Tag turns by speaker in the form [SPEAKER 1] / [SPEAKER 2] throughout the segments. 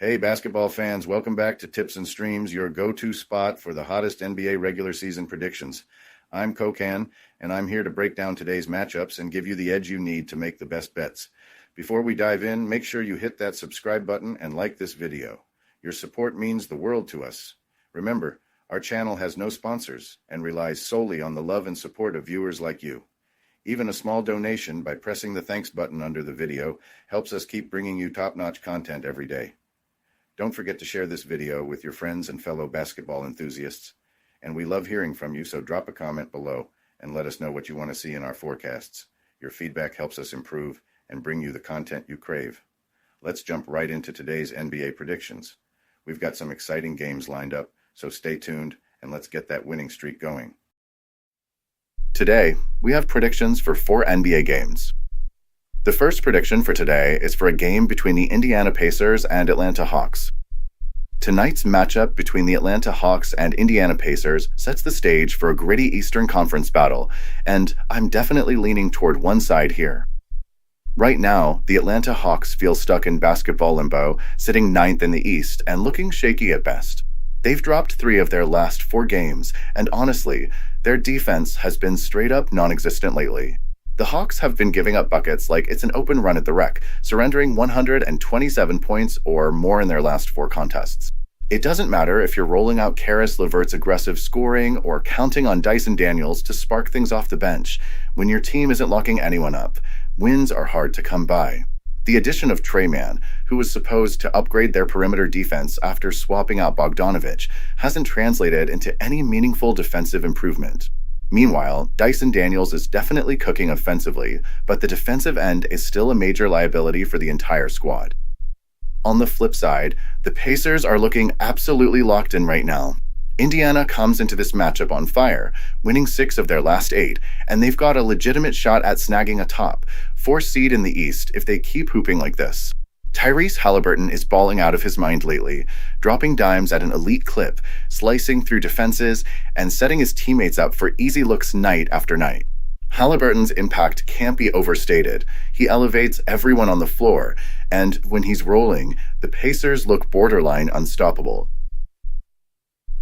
[SPEAKER 1] Hey, basketball fans, welcome back to Tips and Streams, your go-to spot for the hottest NBA regular season predictions. I'm Kokan, and I'm here to break down today's matchups and give you the edge you need to make the best bets. Before we dive in, make sure you hit that subscribe button and like this video. Your support means the world to us. Remember, our channel has no sponsors and relies solely on the love and support of viewers like you. Even a small donation by pressing the thanks button under the video helps us keep bringing you top-notch content every day. Don't forget to share this video with your friends and fellow basketball enthusiasts. And we love hearing from you, so drop a comment below and let us know what you want to see in our forecasts. Your feedback helps us improve and bring you the content you crave. Let's jump right into today's NBA predictions. We've got some exciting games lined up, so stay tuned and let's get that winning streak going. Today, we have predictions for 4 NBA games. The first prediction for today is for a game between the Indiana Pacers and Atlanta Hawks. Tonight's matchup between the Atlanta Hawks and Indiana Pacers sets the stage for a gritty Eastern Conference battle, and I'm definitely leaning toward one side here. Right now, the Atlanta Hawks feel stuck in basketball limbo, sitting 9th in the East and looking shaky at best. They've dropped 3 of their last 4 games, and honestly, their defense has been straight up non-existent lately. The Hawks have been giving up buckets like it's an open run at the rec, surrendering 127 points or more in their last 4 contests. It doesn't matter if you're rolling out Karis LeVert's aggressive scoring or counting on Dyson Daniels to spark things off the bench. When your team isn't locking anyone up, wins are hard to come by. The addition of Trey Mann, who was supposed to upgrade their perimeter defense after swapping out Bogdanovic, hasn't translated into any meaningful defensive improvement. Meanwhile, Dyson Daniels is definitely cooking offensively, but the defensive end is still a major liability for the entire squad. On the flip side, the Pacers are looking absolutely locked in right now. Indiana comes into this matchup on fire, winning 6 of their last 8, and they've got a legitimate shot at snagging a top 4 seed in the East if they keep hooping like this. Tyrese Haliburton is balling out of his mind lately, dropping dimes at an elite clip, slicing through defenses, and setting his teammates up for easy looks night after night. Haliburton's impact can't be overstated. He elevates everyone on the floor, and when he's rolling, the Pacers look borderline unstoppable.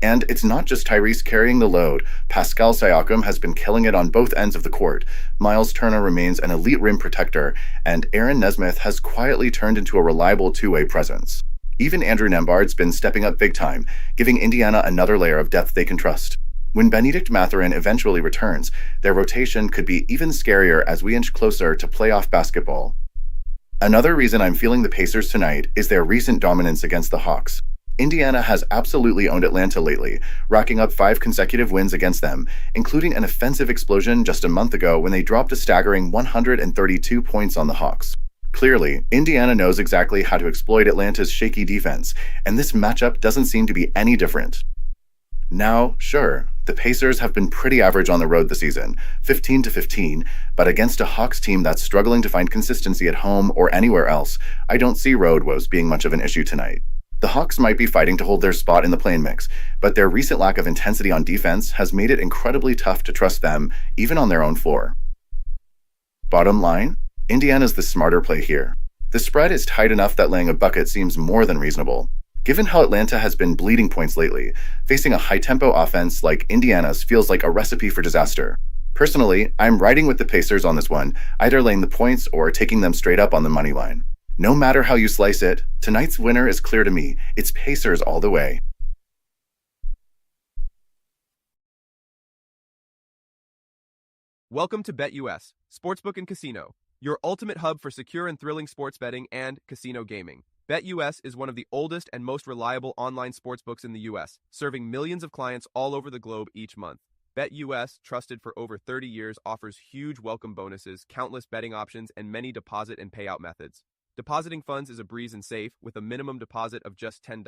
[SPEAKER 1] And it's not just Tyrese carrying the load. Pascal Siakam has been killing it on both ends of the court. Miles Turner remains an elite rim protector, and Aaron Nesmith has quietly turned into a reliable two-way presence. Even Andrew Nembhard's been stepping up big time, giving Indiana another layer of depth they can trust. When Benedict Mathurin eventually returns, their rotation could be even scarier as we inch closer to playoff basketball. Another reason I'm feeling the Pacers tonight is their recent dominance against the Hawks. Indiana has absolutely owned Atlanta lately, racking up 5 consecutive wins against them, including an offensive explosion just a month ago when they dropped a staggering 132 points on the Hawks. Clearly, Indiana knows exactly how to exploit Atlanta's shaky defense, and this matchup doesn't seem to be any different. Now, sure, the Pacers have been pretty average on the road this season, 15-15, but against a Hawks team that's struggling to find consistency at home or anywhere else, I don't see road woes being much of an issue tonight. The Hawks might be fighting to hold their spot in the play-in mix, but their recent lack of intensity on defense has made it incredibly tough to trust them, even on their own floor. Bottom line, Indiana's the smarter play here. The spread is tight enough that laying a bucket seems more than reasonable. Given how Atlanta has been bleeding points lately, facing a high-tempo offense like Indiana's feels like a recipe for disaster. Personally, I'm riding with the Pacers on this one, either laying the points or taking them straight up on the money line. No matter how you slice it, tonight's winner is clear to me. It's Pacers all the way.
[SPEAKER 2] Welcome to BetUS, Sportsbook and Casino, your ultimate hub for secure and thrilling sports betting and casino gaming. BetUS is one of the oldest and most reliable online sportsbooks in the U.S., serving millions of clients all over the globe each month. BetUS, trusted for over 30 years, offers huge welcome bonuses, countless betting options, and many deposit and payout methods. Depositing funds is a breeze and safe, with a minimum deposit of just $10.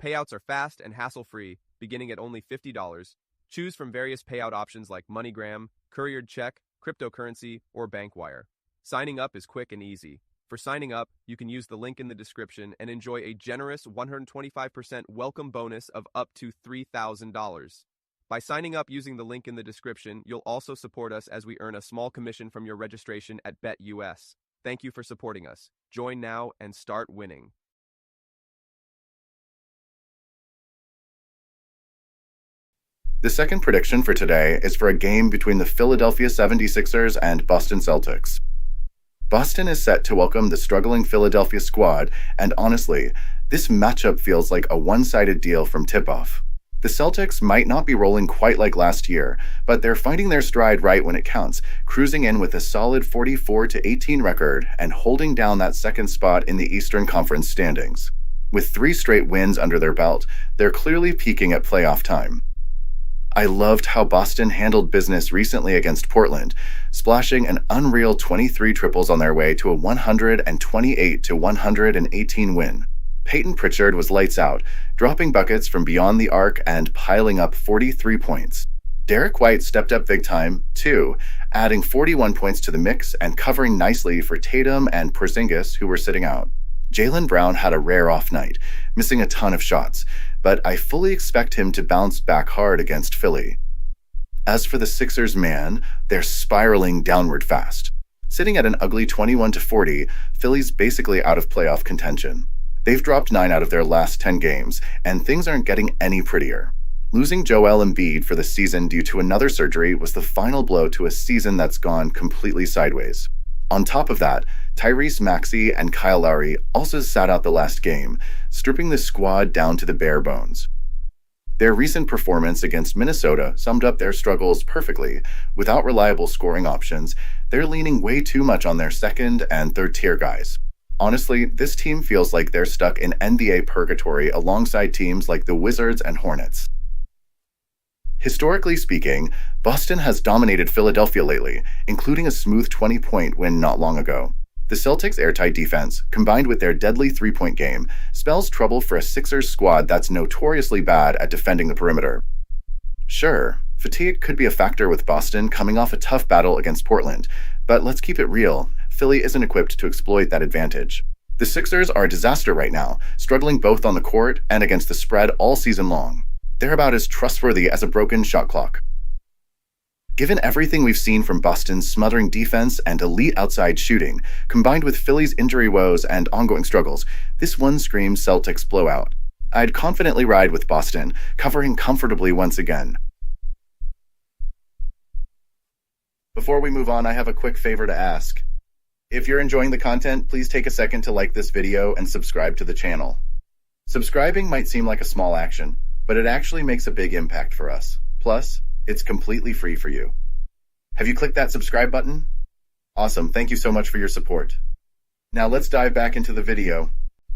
[SPEAKER 2] Payouts are fast and hassle-free, beginning at only $50. Choose from various payout options like MoneyGram, couriered check, cryptocurrency, or bank wire. Signing up is quick and easy. For signing up, you can use the link in the description and enjoy a generous 125% welcome bonus of up to $3,000. By signing up using the link in the description, you'll also support us as we earn a small commission from your registration at BetUS. Thank you for supporting us. Join now and start winning.
[SPEAKER 1] The second prediction for today is for a game between the Philadelphia 76ers and Boston Celtics. Boston is set to welcome the struggling Philadelphia squad, and honestly, this matchup feels like a one-sided deal from tip-off. The Celtics might not be rolling quite like last year, but they're finding their stride right when it counts, cruising in with a solid 44-18 record and holding down that second spot in the Eastern Conference standings. With 3 straight wins under their belt, they're clearly peaking at playoff time. I loved how Boston handled business recently against Portland, splashing an unreal 23 triples on their way to a 128-118 win. Peyton Pritchard was lights out, dropping buckets from beyond the arc and piling up 43 points. Derek White stepped up big time, too, adding 41 points to the mix and covering nicely for Tatum and Porzingis, who were sitting out. Jaylen Brown had a rare off night, missing a ton of shots, but I fully expect him to bounce back hard against Philly. As for the Sixers, man, they're spiraling downward fast. Sitting at an ugly 21-40, Philly's basically out of playoff contention. They've dropped 9 out of their last 10 games, and things aren't getting any prettier. Losing Joel Embiid for the season due to another surgery was the final blow to a season that's gone completely sideways. On top of that, Tyrese Maxey and Kyle Lowry also sat out the last game, stripping the squad down to the bare bones. Their recent performance against Minnesota summed up their struggles perfectly. Without reliable scoring options, they're leaning way too much on their second and third tier guys. Honestly, this team feels like they're stuck in NBA purgatory alongside teams like the Wizards and Hornets. Historically speaking, Boston has dominated Philadelphia lately, including a smooth 20-point win not long ago. The Celtics' airtight defense, combined with their deadly three-point game, spells trouble for a Sixers squad that's notoriously bad at defending the perimeter. Sure, fatigue could be a factor with Boston coming off a tough battle against Portland, but let's keep it real, Philly isn't equipped to exploit that advantage. The Sixers are a disaster right now, struggling both on the court and against the spread all season long. They're about as trustworthy as a broken shot clock. Given everything we've seen from Boston's smothering defense and elite outside shooting, combined with Philly's injury woes and ongoing struggles, this one screams Celtics blowout. I'd confidently ride with Boston, covering comfortably once again. Before we move on, I have a quick favor to ask. If you're enjoying the content, please take a second to like this video and subscribe to the channel. Subscribing might seem like a small action, but it actually makes a big impact for us. Plus, it's completely free for you. Have you clicked that subscribe button? Awesome, thank you so much for your support. Now let's dive back into the video.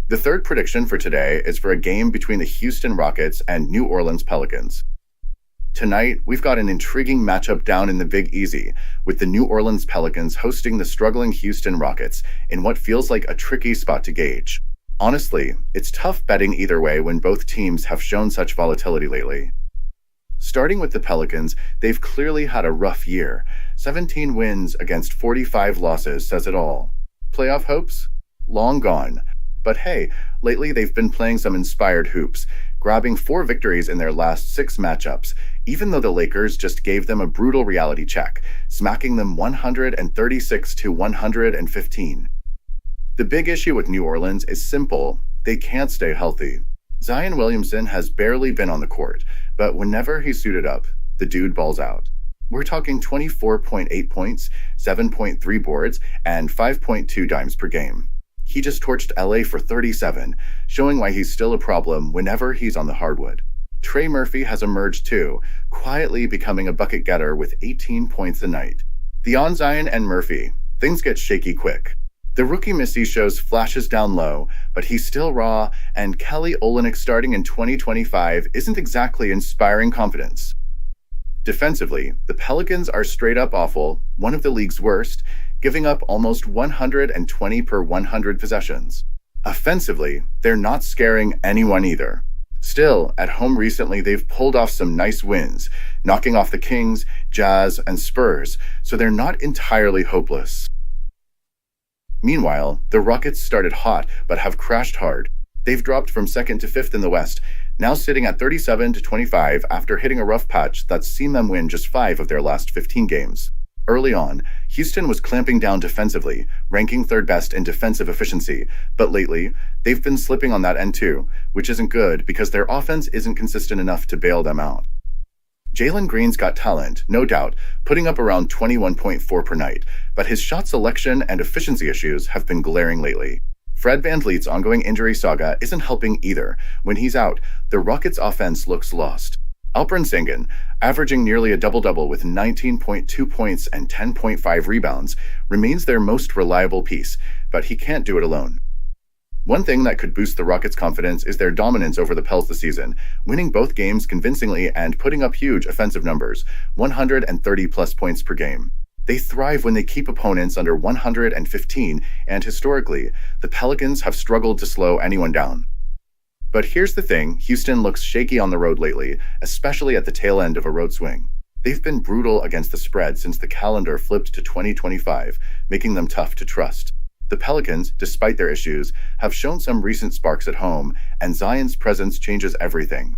[SPEAKER 1] The third prediction for today is for a game between the Houston Rockets and New Orleans Pelicans. Tonight, we've got an intriguing matchup down in the Big Easy, with the New Orleans Pelicans hosting the struggling Houston Rockets in what feels like a tricky spot to gauge. Honestly, it's tough betting either way when both teams have shown such volatility lately. Starting with the Pelicans, they've clearly had a rough year. 17 wins against 45 losses says it all. Playoff hopes? Long gone. But hey, lately they've been playing some inspired hoops, grabbing 4 victories in their last 6 matchups, even though the Lakers just gave them a brutal reality check, smacking them 136-115. The big issue with New Orleans is simple: they can't stay healthy. Zion Williamson has barely been on the court, but whenever he's suited up, the dude balls out. We're talking 24.8 points, 7.3 boards, and 5.2 dimes per game. He just torched LA for 37, showing why he's still a problem whenever he's on the hardwood. Trey Murphy has emerged too, quietly becoming a bucket getter with 18 points a night. Beyond Zion and Murphy, things get shaky quick. The rookie Missy shows flashes down low, but he's still raw, and Kelly Olynyk starting in 2025 isn't exactly inspiring confidence. Defensively, the Pelicans are straight up awful, one of the league's worst, giving up almost 120 per 100 possessions. Offensively, they're not scaring anyone either. Still, at home recently they've pulled off some nice wins, knocking off the Kings, Jazz, and Spurs, so they're not entirely hopeless. Meanwhile, the Rockets started hot but have crashed hard. They've dropped from 2nd to 5th in the West, now sitting at 37-25 after hitting a rough patch that's seen them win just 5 of their last 15 games. Early on, Houston was clamping down defensively, ranking 3rd best in defensive efficiency, but lately, they've been slipping on that end too, which isn't good because their offense isn't consistent enough to bail them out. Jalen Green's got talent, no doubt, putting up around 21.4 per night, but his shot selection and efficiency issues have been glaring lately. Fred VanVleet's ongoing injury saga isn't helping either. When he's out, the Rockets' offense looks lost. Alperen Sengun, averaging nearly a double-double with 19.2 points and 10.5 rebounds, remains their most reliable piece, but he can't do it alone. One thing that could boost the Rockets' confidence is their dominance over the Pels this season, winning both games convincingly and putting up huge offensive numbers, 130-plus points per game. They thrive when they keep opponents under 115, and historically, the Pelicans have struggled to slow anyone down. But here's the thing, Houston looks shaky on the road lately, especially at the tail end of a road swing. They've been brutal against the spread since the calendar flipped to 2025, making them tough to trust. The Pelicans, despite their issues, have shown some recent sparks at home, and Zion's presence changes everything.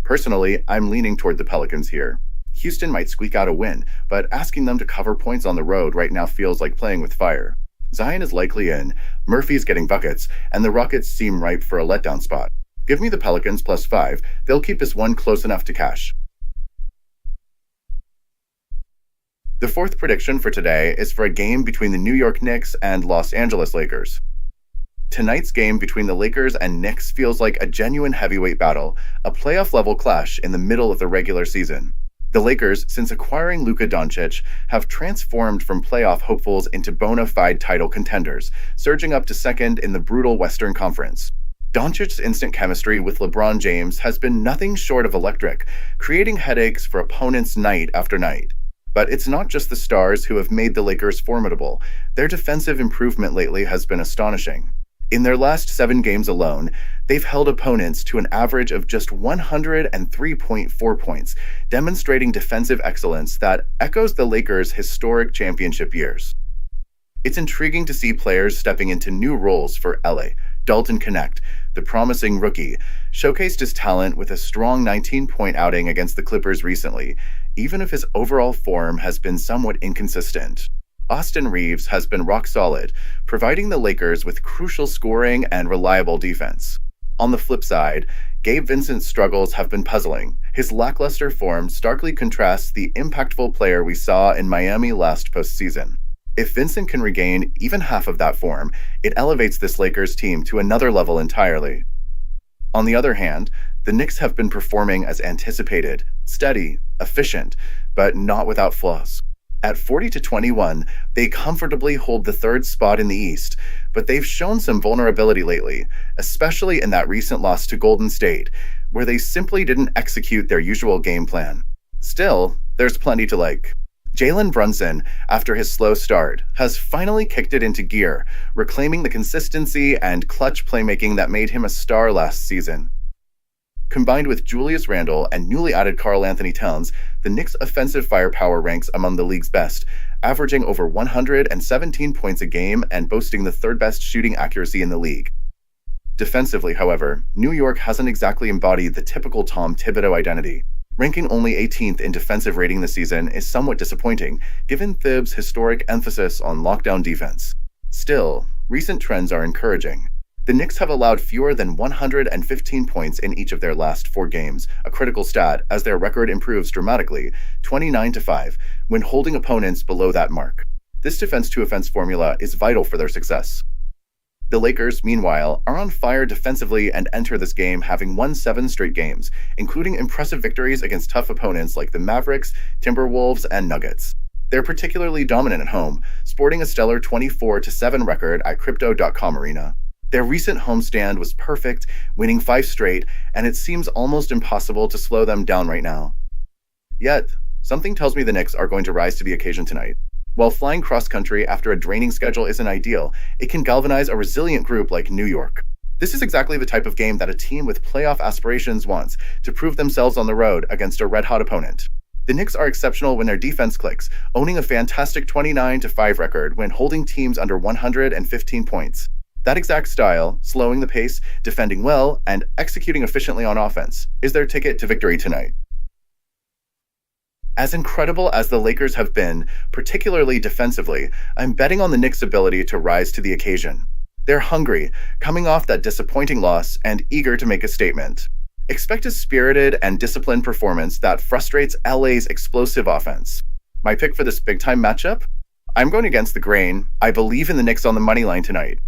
[SPEAKER 1] Personally, I'm leaning toward the Pelicans here. Houston might squeak out a win, but asking them to cover points on the road right now feels like playing with fire. Zion is likely in, Murphy's getting buckets, and the Rockets seem ripe for a letdown spot. Give me the Pelicans +5, they'll keep this one close enough to cash. The fourth prediction for today is for a game between the New York Knicks and Los Angeles Lakers. Tonight's game between the Lakers and Knicks feels like a genuine heavyweight battle, a playoff-level clash in the middle of the regular season. The Lakers, since acquiring Luka Doncic, have transformed from playoff hopefuls into bona fide title contenders, surging up to second in the brutal Western Conference. Doncic's instant chemistry with LeBron James has been nothing short of electric, creating headaches for opponents night after night. But it's not just the stars who have made the Lakers formidable. Their defensive improvement lately has been astonishing. In their last 7 games alone, they've held opponents to an average of just 103.4 points, demonstrating defensive excellence that echoes the Lakers' historic championship years. It's intriguing to see players stepping into new roles for LA. Dalton Knecht, the promising rookie, showcased his talent with a strong 19-point outing against the Clippers recently, even if his overall form has been somewhat inconsistent. Austin Reeves has been rock solid, providing the Lakers with crucial scoring and reliable defense. On the flip side, Gabe Vincent's struggles have been puzzling. His lackluster form starkly contrasts the impactful player we saw in Miami last postseason. If Vincent can regain even half of that form, it elevates this Lakers team to another level entirely. On the other hand, the Knicks have been performing as anticipated, steady, efficient, but not without flaws. At 40-21, they comfortably hold the third spot in the East, but they've shown some vulnerability lately, especially in that recent loss to Golden State, where they simply didn't execute their usual game plan. Still, there's plenty to like. Jalen Brunson, after his slow start, has finally kicked it into gear, reclaiming the consistency and clutch playmaking that made him a star last season. Combined with Julius Randle and newly added Karl Anthony Towns, the Knicks' offensive firepower ranks among the league's best, averaging over 117 points a game and boasting the third-best shooting accuracy in the league. Defensively, however, New York hasn't exactly embodied the typical Tom Thibodeau identity. Ranking only 18th in defensive rating this season is somewhat disappointing, given Thibs' historic emphasis on lockdown defense. Still, recent trends are encouraging. The Knicks have allowed fewer than 115 points in each of their last 4 games, a critical stat as their record improves dramatically, 29-5, when holding opponents below that mark. This defense-to-offense formula is vital for their success. The Lakers, meanwhile, are on fire defensively and enter this game having won 7 straight games, including impressive victories against tough opponents like the Mavericks, Timberwolves, and Nuggets. They're particularly dominant at home, sporting a stellar 24-7 record at Crypto.com Arena. Their recent homestand was perfect, winning 5 straight, and it seems almost impossible to slow them down right now. Yet, something tells me the Knicks are going to rise to the occasion tonight. While flying cross-country after a draining schedule isn't ideal, it can galvanize a resilient group like New York. This is exactly the type of game that a team with playoff aspirations wants, to prove themselves on the road against a red-hot opponent. The Knicks are exceptional when their defense clicks, owning a fantastic 29-5 record when holding teams under 115 points. That exact style, slowing the pace, defending well, and executing efficiently on offense, is their ticket to victory tonight. As incredible as the Lakers have been, particularly defensively, I'm betting on the Knicks' ability to rise to the occasion. They're hungry, coming off that disappointing loss, and eager to make a statement. Expect a spirited and disciplined performance that frustrates LA's explosive offense. My pick for this big-time matchup? I'm going against the grain. I believe in the Knicks on the money line tonight.